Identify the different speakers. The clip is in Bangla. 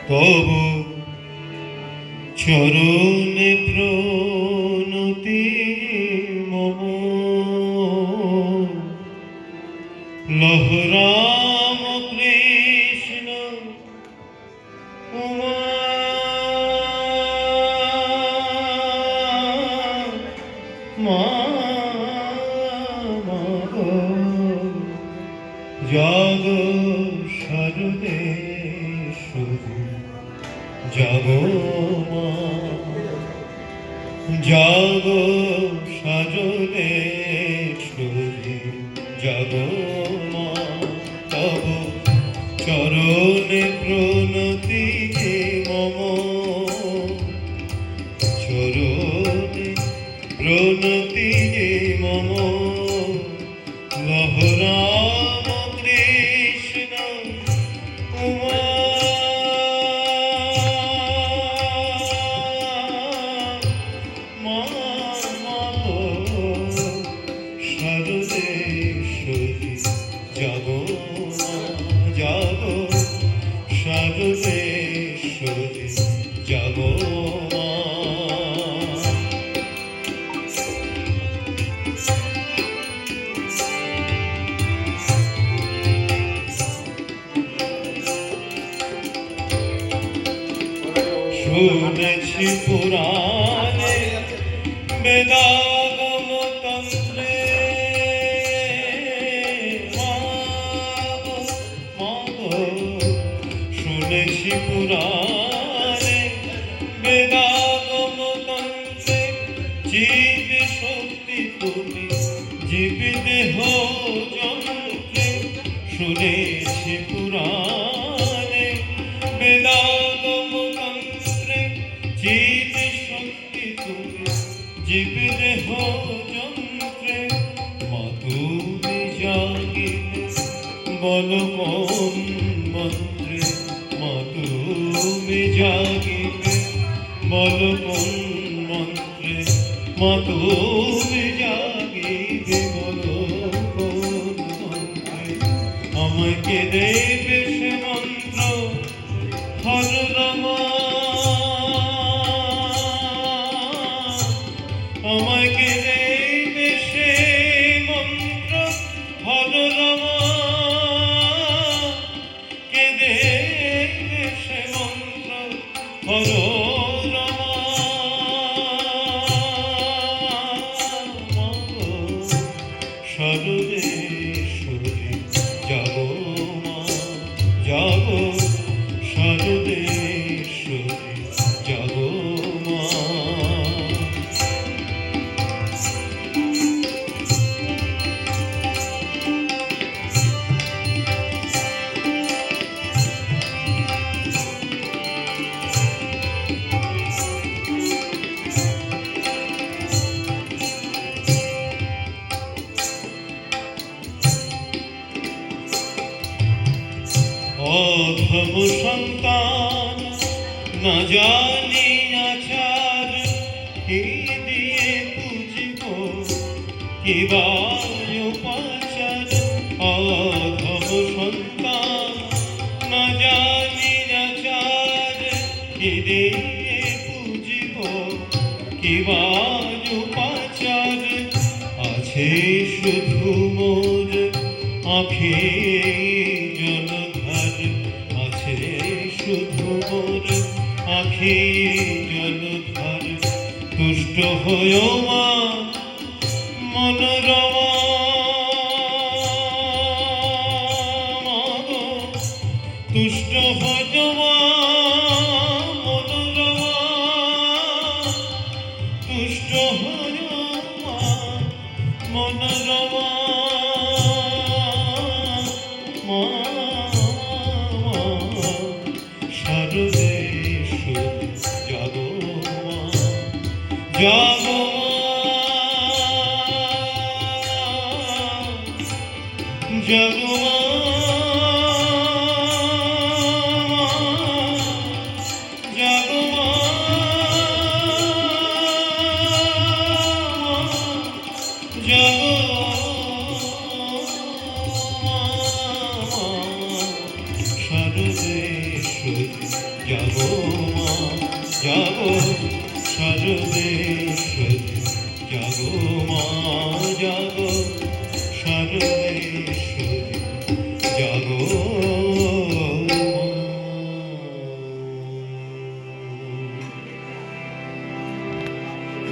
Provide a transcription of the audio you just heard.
Speaker 1: তব চরণে প্রণতি মম লহরাম কৃষ্ণ উমা জাগ সর্বেশ্বরী জাগ মা জাগ সর্বেশ্বরী জাগ মা তব চরণে প্রণতি মম চরণে প্রণতি মম লহরাম কৃষ্ণ উমা সর্বেশ্বরী জাগ জাগ সর্বেশ্বরী জাগ শুনেছি পুরাণে বেদাগম তন্ত্রে শুনেছি পুরাণে বেদাগম তন্ত্রে জীব শক্তি তুমি জীব দেহ যন্ত্রে শুনেছি পুরাণে বেদাগম তন্ত্রে জীব শক্তি তুমি জীব দেহ যন্ত্রে মাতুমি জাগিলে বল কোন মন্ত্রে মাতুমি জাগিলে বল কোন মন্ত্রে মাতুমি জাগিলে বল কোন মন্ত্রে আমাকে দেবে সে মন্ত্র হর রমা আমাকে দেবে সে মন্ত্র হর রমা কে দেবে সে মন্ত্র হর রমা সর্বেশ্বরী জাগ মা জাগ সর্বেশ্বরী জাগ মা অধম সন্তান না জানি আচার কি দিয়ে বুঝব কিবা উপাচার অধম সন্তান না জানি আচার কি দিয়ে বুঝব কিবা উপাচার আছে শুধু মোর আঁখি জলধার আছে শুধু মোর আঁখি জলধার তুষ্ট হয় মা মনোরমা তুষ্ট হয় মা মনোরমা তুষ্ট হয় মা মনোরমা সর্বেশ্বরী জাগ মা জাগ জাগ জাগ জাগ সর্বেশ্বরী জাগো মা জাগো সাজবে